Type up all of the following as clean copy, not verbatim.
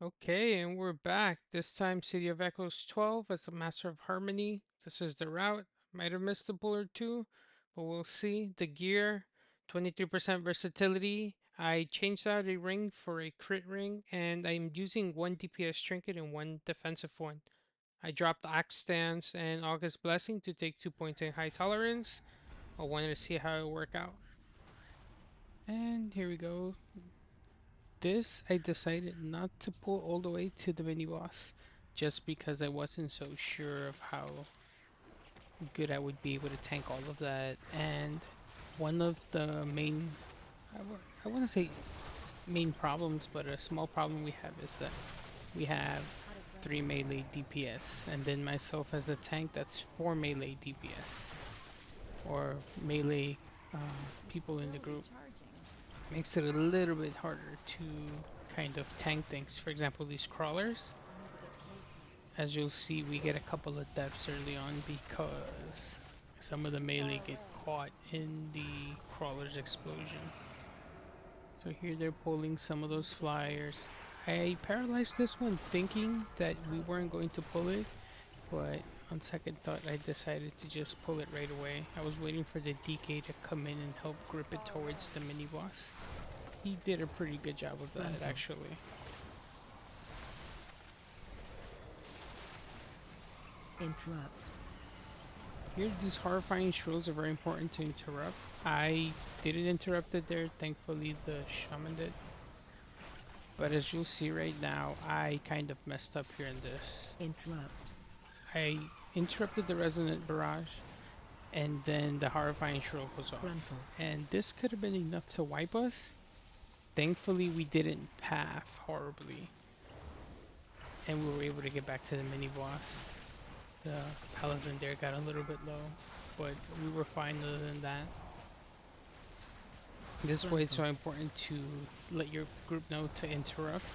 Okay, and we're back. This time, City of Echoes 12 as a Master of Harmony. This is the route. Might have missed a pull or two, but we'll see. The gear, 23% versatility. I changed out a ring for a crit ring, and I'm using one DPS trinket and one defensive one. I dropped Axe Stance and August Blessing to take 2 points in high tolerance. I wanted to see how it work out. And here we go. This I decided not to pull all the way to the mini boss just because I wasn't so sure of how good I would be able to tank all of that. And one of the main, I want to say main problems, but a small problem we have is that we have 3 melee DPS, and then myself as a tank that's 4 melee DPS, or melee uh, people in the group. Makes it a little bit harder to kind of tank things. For example, these crawlers. As you'll see, we get a couple of deaths early on because some of the melee get caught in the crawler's explosion. So here they're pulling some of those flyers. I paralyzed this one thinking that we weren't going to pull it, but on second thought I decided to just pull it right away. I was waiting for the DK to come in and help grip it towards the mini boss. He did a pretty good job of that actually. Interrupt. Here, these horrifying shrills are very important to interrupt. I didn't interrupt it there, thankfully the shaman did. But as you'll see right now, I kind of messed up here in this. Interrupt. I interrupted the resonant barrage, and then the horrifying shrill goes off. Frontal. And this could have been enough to wipe us. Thankfully, we didn't path horribly, and we were able to get back to the mini boss. The paladin there got a little bit low, but we were fine other than that. This is why it's so important to let your group know to interrupt.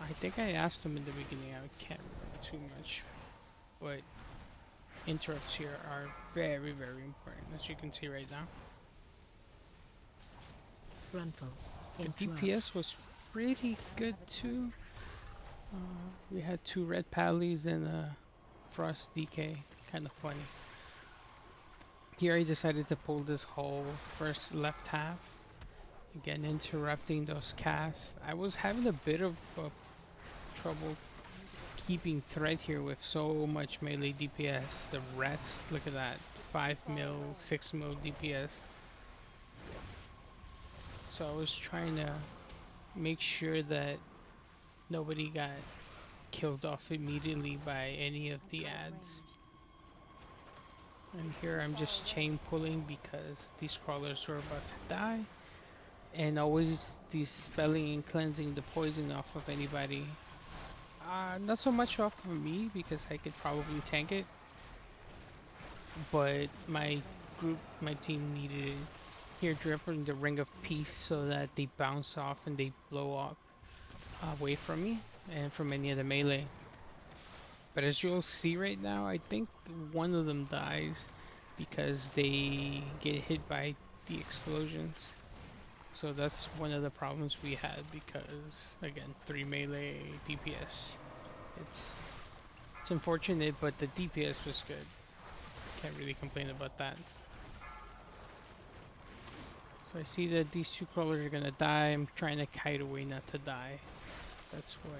I think I asked them in the beginning, I can't remember too much, but interrupts here are very, very important, as you can see right now. Frontal. The DPS was pretty good too. We had 2 red pallies and a frost DK, kind of funny. Here I decided to pull this whole first left half. Again, interrupting those casts. I was having a bit of trouble keeping thread here with so much melee DPS. The rats, look at that, 5 mil, 6 mil DPS. So I was trying to make sure that nobody got killed off immediately by any of the ads. And here I'm just chain pulling because these crawlers are about to die. And always dispelling and cleansing the poison off of anybody. Not so much off of me because I could probably tank it. But my group, my team needed it. Here dripping the Ring of Peace so that they bounce off and they blow up away from me and from any of the melee. But as you'll see right now, I think one of them dies because they get hit by the explosions. So that's one of the problems we had because, again, 3 melee DPS. It's unfortunate, but the DPS was good. Can't really complain about that. So I see that these 2 crawlers are gonna die. I'm trying to kite away not to die. That's what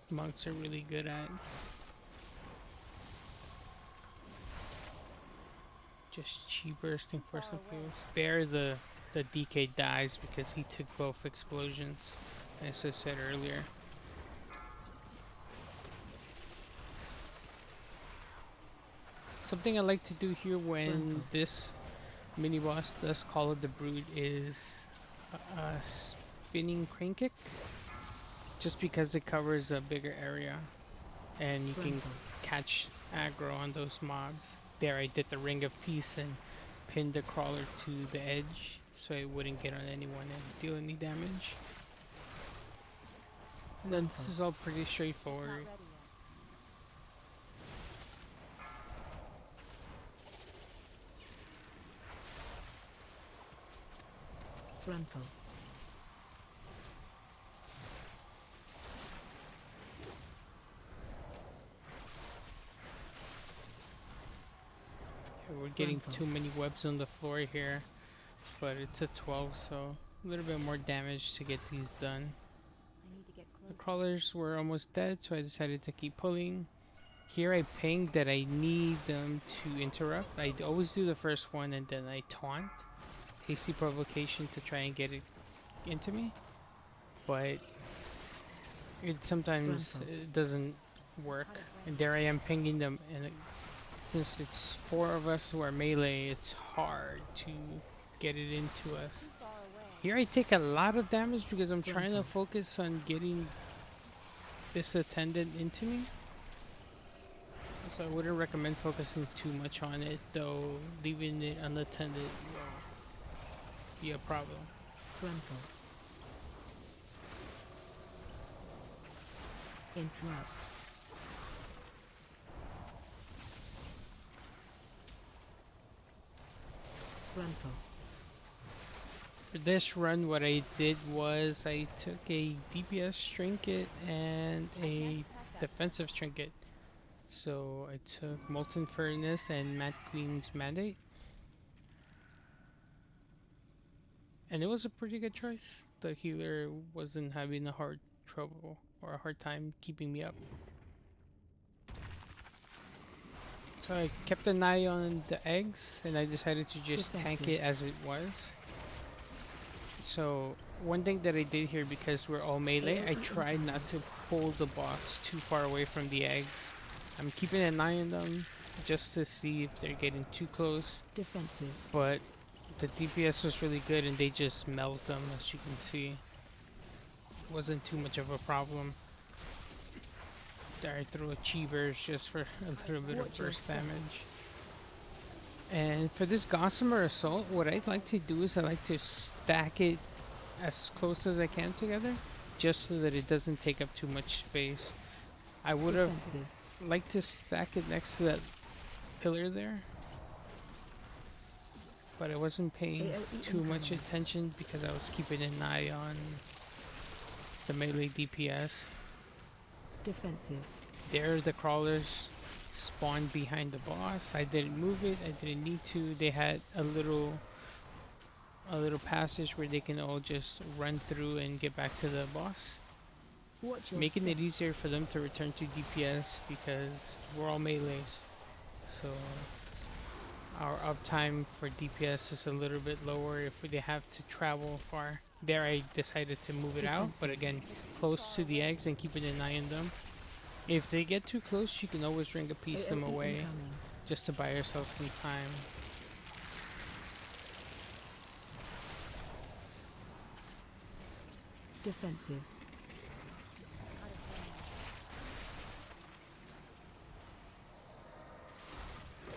monks are really good at. Just chi bursting for some kills. There the DK dies because he took both explosions, as I said earlier. Something I like to do here when this mini boss does Call of the Brood is a spinning crane kick, just because it covers a bigger area and you can catch aggro on those mobs. There I did the Ring of Peace and pinned the crawler to the edge so it wouldn't get on anyone and deal any damage. And then this is all pretty straightforward. Frontal. getting Frontal. too many webs on the floor here, but it's a 12, so a little bit more damage to get these done. I need to get The closer. crawlers were almost dead, so I decided to keep pulling. Here I pinged that I need them to interrupt. I always do the first one and then I taunt. Hasty provocation to try and get it into me. But it sometimes Frontal. it doesn't work. And there I am pinging them, and since it's four of us who are melee, it's hard to get it into us. Too far away. Here I take a lot of damage because I'm trying to Frontal. focus on getting this attendant into me. So I wouldn't recommend focusing too much on it, though leaving it unattended will be a problem. Frontal. Interrupt. Frontal. For this run, what I did was I took a DPS trinket and a defensive trinket. So I took Molten Furnace and Mad Queen's Mandate. And it was a pretty good choice. The healer wasn't having a hard trouble or a hard time keeping me up. So I kept an eye on the eggs and I decided to just tank Defensive. it as it was. So one thing that I did here, because we're all melee, I tried not to pull the boss too far away from the eggs. I'm keeping an eye on them just to see if they're getting too close. Defensive. But the DPS was really good and they just melt them, as you can see. Wasn't too much of a problem. There I threw achievers just for a little bit of Watch your burst step. damage. And for this Gossamer Assault, what I'd like to do is I like to stack it as close as I can together, just so that it doesn't take up too much space. I would have Defensive. liked to stack it next to that pillar there, but I wasn't paying AoE too much incoming. attention because I was keeping an eye on the melee DPS. Defensive. There the crawlers spawned behind the boss. I didn't move it, I didn't need to. They had a little passage where they can all just run through and get back to the boss, Watch your making step. it easier for them to return to DPS because we're all melees. So our uptime for DPS is a little bit lower if they have to travel far. There I decided to move it out, but Defensive. again, close to the eggs and keeping an eye on them. If they get too close, you can always ring a piece them AoE away incoming. just to buy yourself some time. Defensive.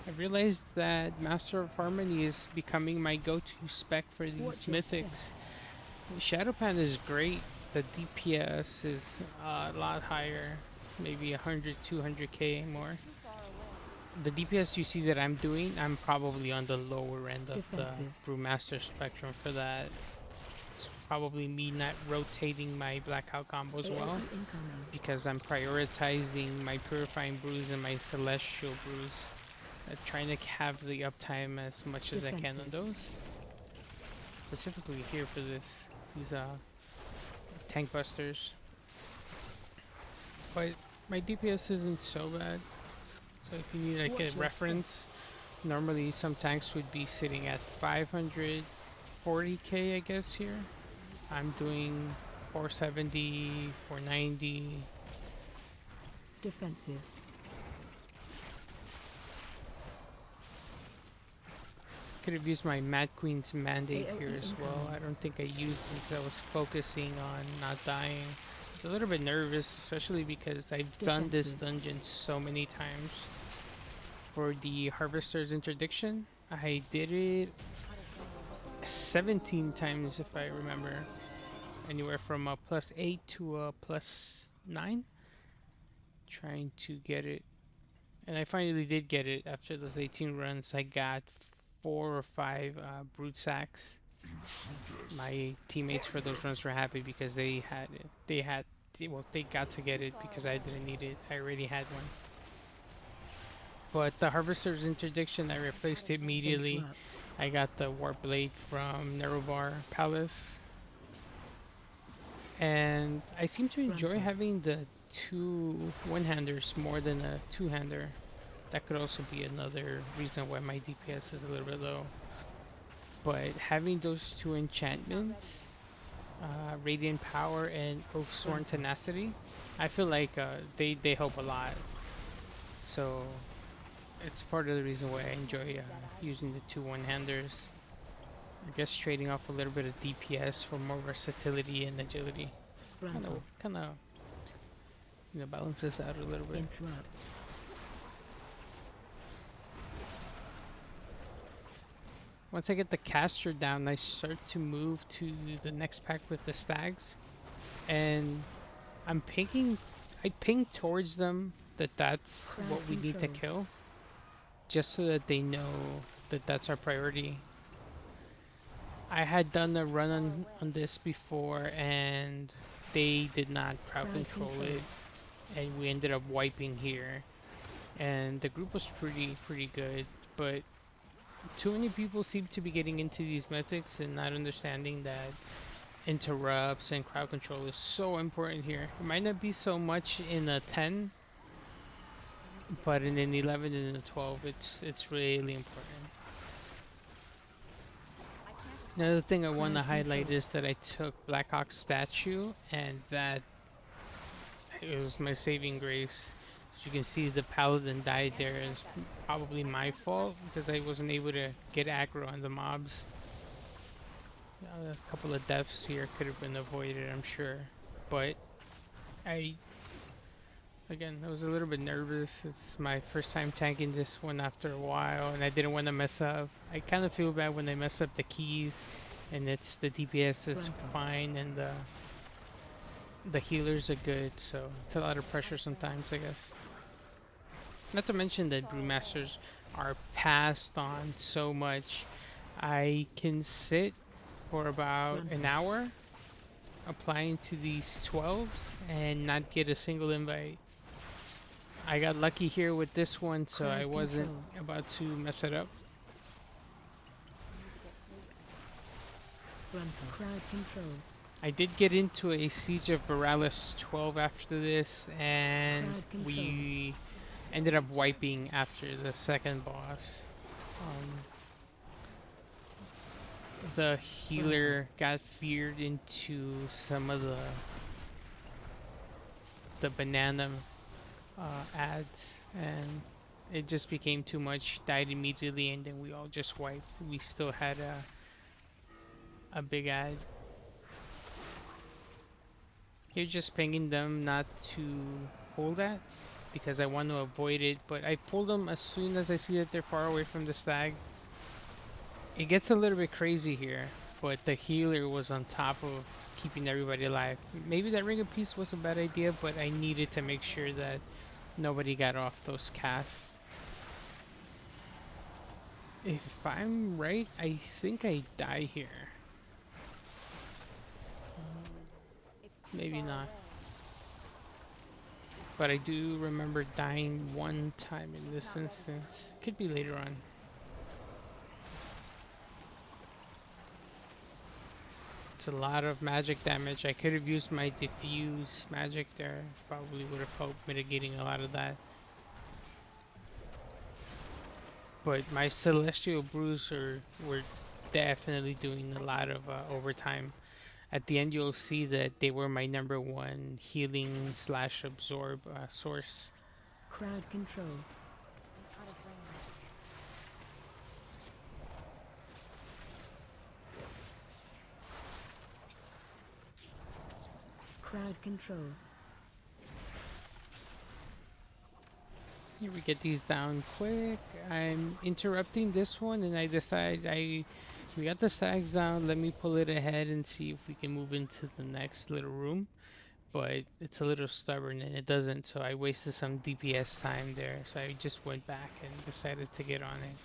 I realized that Master of Harmony is becoming my go-to spec for these Watch your step. mythics. Shadowpan is great. The DPS is a lot higher, maybe 100, 200k more. Too far away. The DPS you see that I'm doing, I'm probably on the lower end of the Defensive. Brewmaster spectrum for that. It's probably me not rotating my Blackout combos AoE well, incoming. because I'm prioritizing my Purifying Brews and my Celestial Brews. Trying to have the uptime as much as I can on Defensive. those. Specifically here for these tank busters. But my DPS isn't so bad. So if you need like Watch a your step. reference, normally some tanks would be sitting at 540k I guess here. I'm doing 470, 490. Defensive. Could have used my Mad Queen's Mandate AoE here as well. incoming. I don't think I used it because I was focusing on not dying. I was a little bit nervous, especially because I've done this Defensive. dungeon so many times. For the Harvester's Interdiction, I did it 17 times if I remember. Anywhere from a +8 to a +9. Trying to get it. And I finally did get it after those 18 runs. I got 4 or 5 brute sacks. My teammates for those runs were happy because they had it. Well, they got to get it because I didn't need it. I already had one. But the Harvester's Interdiction, I replaced it immediately. Interrupt. I got the Warp Blade from Nerobar Palace. And I seem to enjoy Frontal. having the two one-handers more than a two-hander. That could also be another reason why my DPS is a little bit low. But having those two enchantments, Radiant Power and Oathsworn Frontal. Tenacity, I feel like they help a lot. So it's part of the reason why I enjoy using the two one-handers. I guess trading off a little bit of DPS for more versatility and agility. Frontal. Kind of, balances out a little bit. Interrupt. Once I get the caster down, I start to move to the next pack with the stags, and I'm pinging. I ping towards them that that's Crowd what we need to control. kill, just so that they know that that's our priority. I had done a run on this before, and they did not crowd Crowd control control. it, and we ended up wiping here. And the group was pretty good, but too many people seem to be getting into these mythics and not understanding that interrupts and crowd control is so important here. It might not be so much in a 10, but in an 11 and a 12, it's really important. Another thing I want to Crowd highlight control. is that I took Blackhawk's statue, and that it was my saving grace. As you can see, the paladin died there. It's probably my fault because I wasn't able to get aggro on the mobs. A couple of deaths here could have been avoided, I'm sure. But I, again, I was a little bit nervous. It's my first time tanking this one after a while, and I didn't want to mess up. I kind of feel bad when I mess up the keys, and it's the DPS is Frontal. fine, and the healers are good. So it's a lot of pressure sometimes, I guess. Not to mention that Brewmasters are passed on so much. I can sit for about an Frontal. hour applying to these 12s and not get a single invite. I got lucky here with this one, so I Crowd wasn't control. about to mess it up. I need to get closer. Frontal. Crowd control. I did get into a Siege of Borealis 12 after this, and Crowd control. we ended up wiping after the second boss. Um, the healer got feared into some of the banana ads, and it just became too much. Died immediately, and then we all just wiped. We still had a big ad. You're just pinging them not to pull that because I want to avoid it, but I pull them as soon as I see that they're far away from the stag. It gets a little bit crazy here, but the healer was on top of keeping everybody alive. Maybe that ring of peace was a bad idea, but I needed to make sure that nobody got off those casts. If I'm right, I think I die here. It's too Maybe far not. away. But I do remember dying one time in this Not ready. instance. Could be later on. It's a lot of magic damage. I could have used my diffuse magic there. Probably would have helped mitigating a lot of that. But my celestial brews were definitely doing a lot of overtime. At the end, you'll see that they were my number one healing slash absorb source. Crowd control. Out of range. Crowd control. Here we get these down quick. I'm interrupting this one, and I decide we got the stags down. Let me pull it ahead and see if we can move into the next little room. But it's a little stubborn and it doesn't, so I wasted some DPS time there. So I just went back and decided to get on it.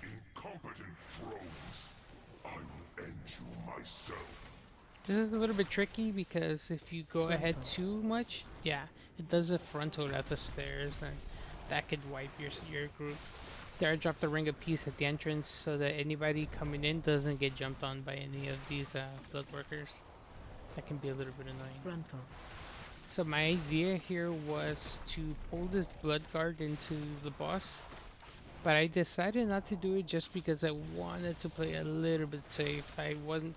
Incompetent drones! I will end you myself. This is a little bit tricky because if you go ahead Frontal. too much, yeah, it does a frontal at the stairs, and that could wipe your group. There, I dropped the ring of peace at the entrance so that anybody coming in doesn't get jumped on by any of these blood workers. That can be a little bit annoying. Frontal. So my idea here was to pull this blood guard into the boss, but I decided not to do it just because I wanted to play a little bit safe. I wasn't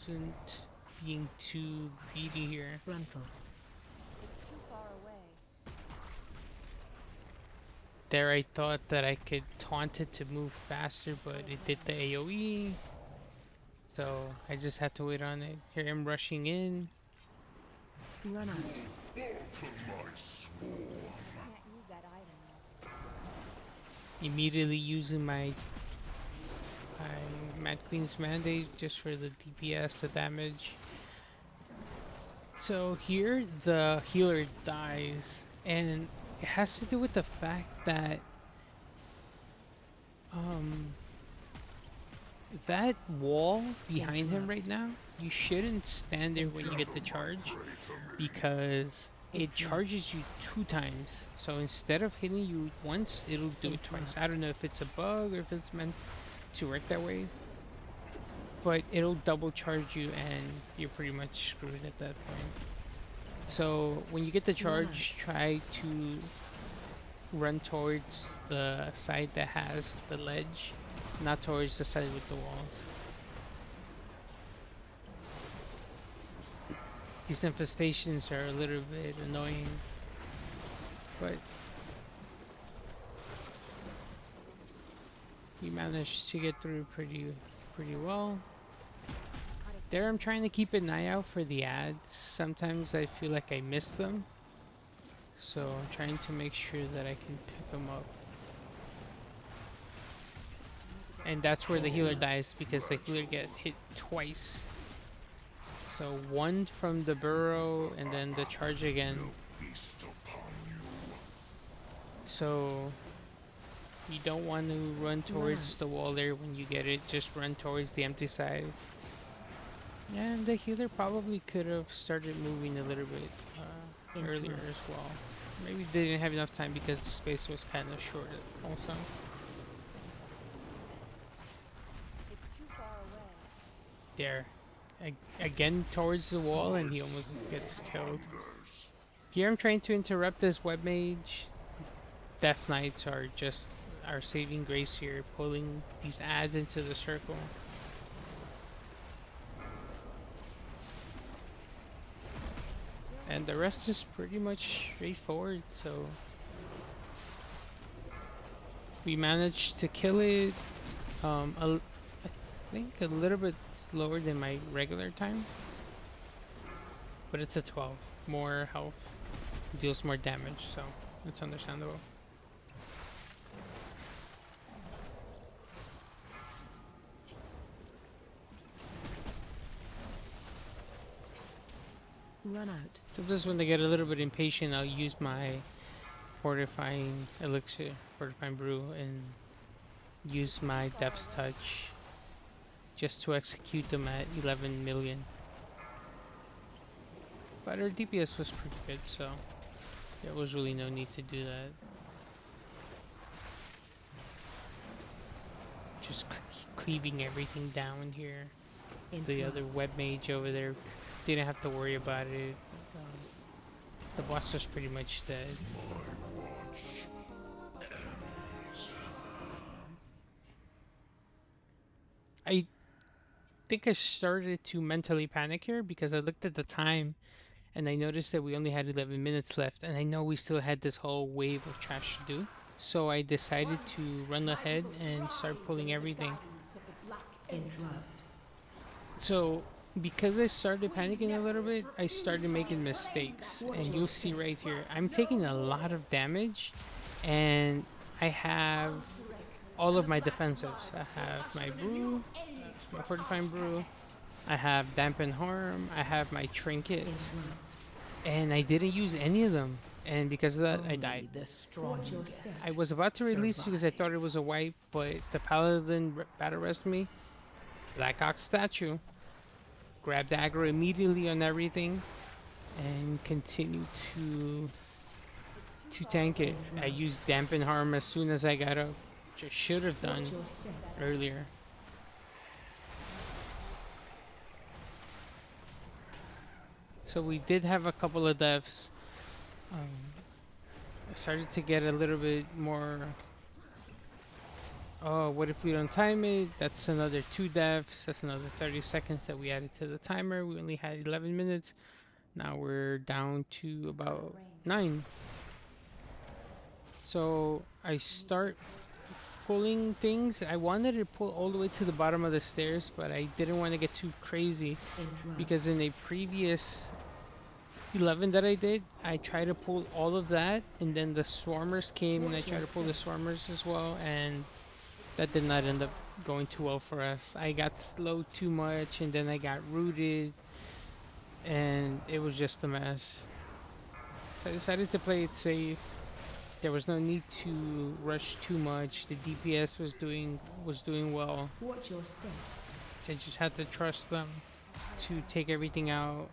being too greedy here. Frontal. It's too far away. There I thought that I could taunt it to move faster, but it did the AoE. So I just had to wait on it. Here I'm rushing in. Run out. Can't use that item. Immediately using my Mad Queen's Mandate just for the DPS, the damage. So here the healer dies, and it has to do with the fact that um that wall behind him right now, you shouldn't stand there when you get the charge because it charges you 2 times. So instead of hitting you once, it'll do it twice. I don't know if it's a bug or if it's meant to work that way, but it'll double charge you and you're pretty much screwed at that point. So when you get the charge, try to run towards the side that has the ledge, not towards the side with the walls. These infestations are a little bit annoying, but we managed to get through pretty well. There I'm trying to keep an eye out for the ads. Sometimes I feel like I miss them, so I'm trying to make sure that I can pick them up. And that's where the healer dies, because the healer gets hit twice. So one from the burrow and then the charge again. So you don't want to run towards the wall there when you get it, just run towards the empty side. And the healer probably could have started moving a little bit earlier as well. Maybe they didn't have enough time because the space was kind of short also. It's too far away. There. Again towards the wall, and he almost gets killed. Here I'm trying to interrupt this web mage. Death Knights are just our saving grace here, pulling these ads into the circle. And the rest is pretty much straightforward, so we managed to kill it I think a little bit lower than my regular time, but it's a 12. More health, deals more damage, so it's understandable. Run out. Sometimes when they get a little bit impatient, I'll use my fortifying elixir, fortifying brew, and use my Death's Touch just to execute them at 11 million. But our DPS was pretty good, so there was really no need to do that. Just cleaving everything down here. The other web mage over there didn't have to worry about it. The boss was pretty much dead. I think I started to mentally panic here because I looked at the time and I noticed that we only had 11 minutes left, and I know we still had this whole wave of trash to do. So I decided to run ahead and start pulling everything. Interrupt. So because I started panicking a little bit, I started making mistakes, and you'll see right here, I'm taking a lot of damage, and I have all of my defensives. I have my brew, my fortifying brew, I have dampen harm, I have my trinket, and I didn't use any of them, and because of that I died. I was about to release because I thought it was a wipe, but the paladin battle rested me. Black Ox statue. grab the aggro immediately on everything and continue to It's too to far tank it. away. I used dampen harm as soon as I got up, which I should have Watch done your step. That earlier. So we did have a couple of deaths. Um, I started to get a little bit more. Oh, what if we don't time it? That's another 2 deaths. That's another 30 seconds that we added to the timer. We only had 11 minutes. Now we're down to out of about range. 9. So I start pulling things. I wanted to pull all the way to the bottom of the stairs, but I didn't want to get too crazy Interrupt. because in a previous 11 that I did, I tried to pull all of that, and then the swarmers came, and I Watch your tried to pull the step. swarmers as well, and that did not end up going too well for us. I got slowed too much, and then I got rooted, and it was just a mess. So I decided to play it safe. There was no need to rush too much. The DPS was doing well. Watch your step. I just had to trust them to take everything out.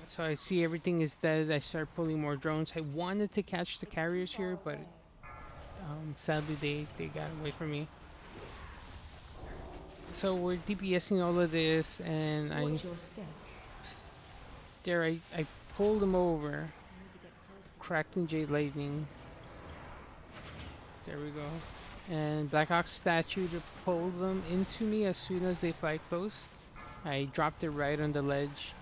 So I see everything is dead. I start pulling more drones. I wanted to catch the It's too carriers far here, but away. sadly they got away from me. So we're DPSing all of this, and Watch your step. I pulled them over, I need to get closer. cracked in Jade Lightning. There we go. And Blackhawk statue to pull them into me as soon as they fly close. I dropped it right on the ledge.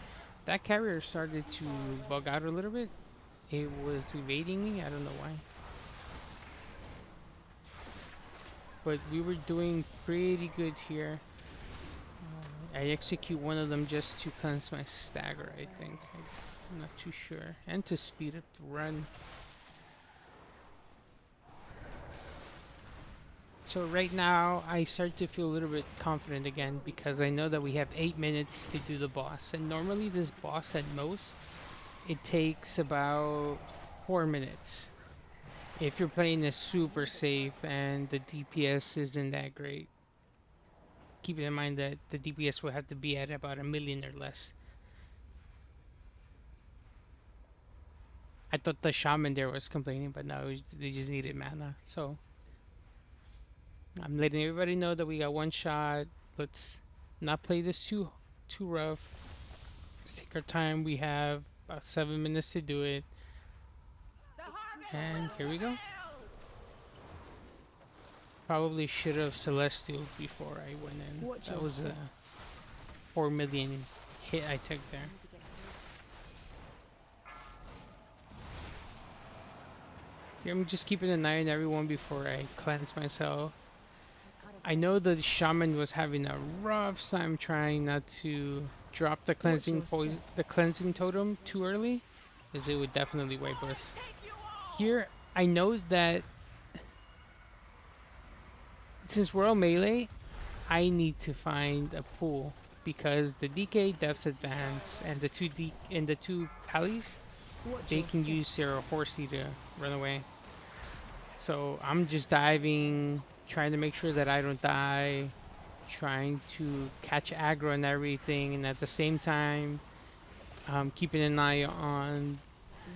That carrier started to bug out a little bit. It was evading me. I don't know why. But we were doing pretty good here. I execute one of them just to cleanse my stagger, I think. I'm not too sure. And to speed up the run. So right now, I start to feel a little bit confident again because I know that we have 8 minutes to do the boss. And normally this boss at most, it takes about 4 minutes. If you're playing this super safe and the DPS isn't that great. Keeping in mind that the DPS will have to be at about 1 million or less. I thought the shaman there was complaining, but no, they just needed mana. So I'm letting everybody know that we got one shot. Let's not play this too rough. Let's take our time. We have about 7 minutes to do it. And here we go. Probably should have Celestial before I went in. Watch That your was a step. 4 million hit I took there. I need to get closer. Here I'm just keeping an eye on everyone before I cleanse myself. Out of I know the shaman was having a rough time trying not to drop the cleansing your step. the cleansing totem too early, because it would definitely wipe us. Here, I know that since we're all melee, I need to find a pool because the DK Devs Advance and the two Pallies, Watch they your can step. use their horsey to run away. So I'm just diving, trying to make sure that I don't die, trying to catch aggro and everything, and at the same time, keeping an eye on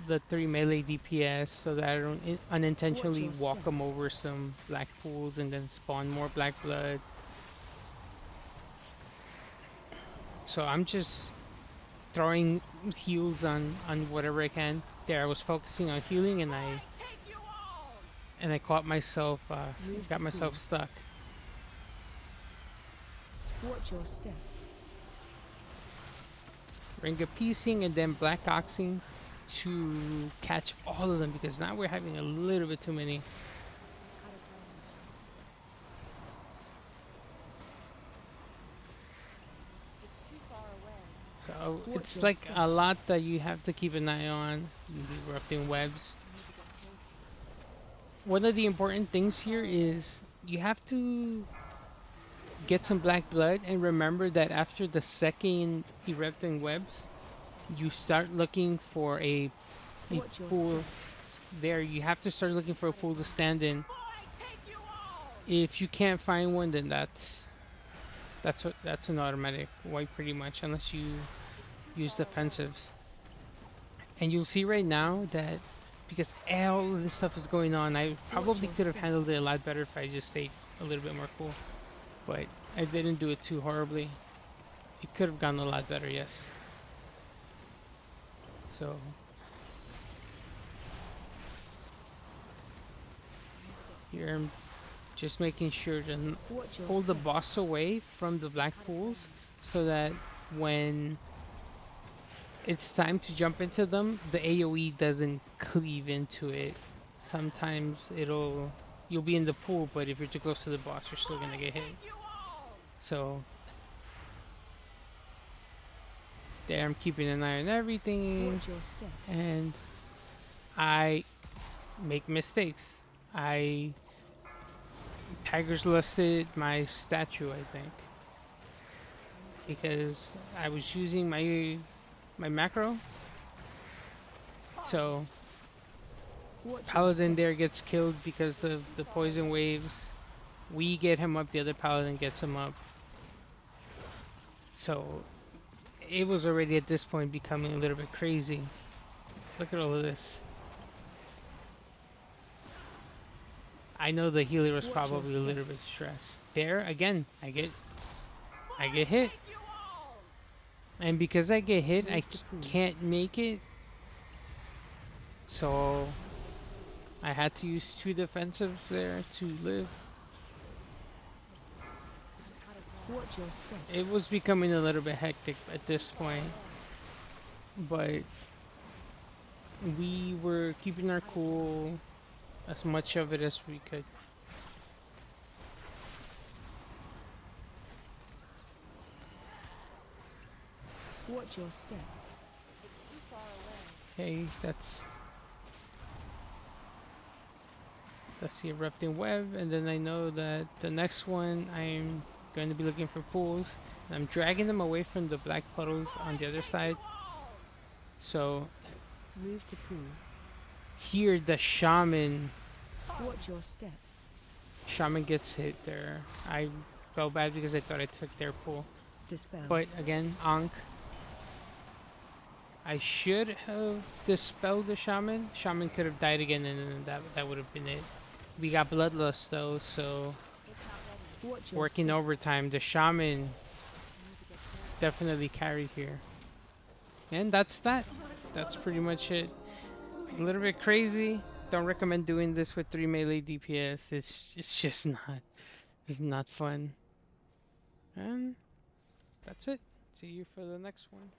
the 3 melee DPS so that I don't unintentionally your walk step. them over some black pools and then spawn more black blood. So I'm just throwing heals on whatever I can. There, I was focusing on healing, and I caught myself, Move got to myself pool. stuck. Watch your step. Ring of piecing and then black oxing to catch all of them because now we're having a little bit too many. Out of range. It's too far away. So Watch it's your like step. a lot that you have to keep an eye on. Erupting webs. I need to get closer. One of the important things here is you have to get some black blood and remember that after the second erupting webs, you start looking for a Watch your pool step. there. You have to start looking for a pool to stand in. If you can't find one, then That's an automatic wipe pretty much, unless you It's too use far away. defensives. And you'll see right now that because all of this stuff is going on, I Watch probably your could have step. handled it a lot better if I just stayed a little bit more cool. But I didn't do it too horribly. It could have gone a lot better, yes. So here I'm just making sure to Watch your pull the step. boss away from the black Cut it pools down. so that when it's time to jump into them, the AoE doesn't cleave into it. Sometimes you'll be in the pool, but if you're too close to the boss, you're still gonna get hit. So there, I'm keeping an eye on everything, Watch your step. and I make mistakes. I Tiger's lusted my statue, I think, because I was using my macro. So Watch your Paladin step. there gets killed because of the poison waves. We get him up, the other Paladin gets him up. So it was already at this point becoming a little bit crazy. Look at all of this. I know the healer was Watch your probably a step. little bit stressed. There again, I get hit. And because I get hit, I Move to pool. can't make it. So I had to use two defensives there to live. Cut it down. Watch your step. It was becoming a little bit hectic at this point, but we were keeping our cool as much of it as we could. Watch your step. It's too far away. Okay, that's the erupting web, and then I know that the next one I'm going to be looking for pools. And I'm dragging them away from the black puddles on the other side. So Move to pool. here the Watch your step. shaman gets hit there. I felt bad because I thought I took their pool. Dispel. But again, Ankh. I should have dispelled the shaman. Shaman could have died again, and then that would have been it. We got bloodlust though, so It's not ready. Watch your working step. overtime. The shaman I need to get closer. definitely carried here, and that's that. That's pretty much it. A little bit crazy. Don't recommend doing this with 3 melee DPS. It's just not. It's not fun. And that's it. See you for the next one.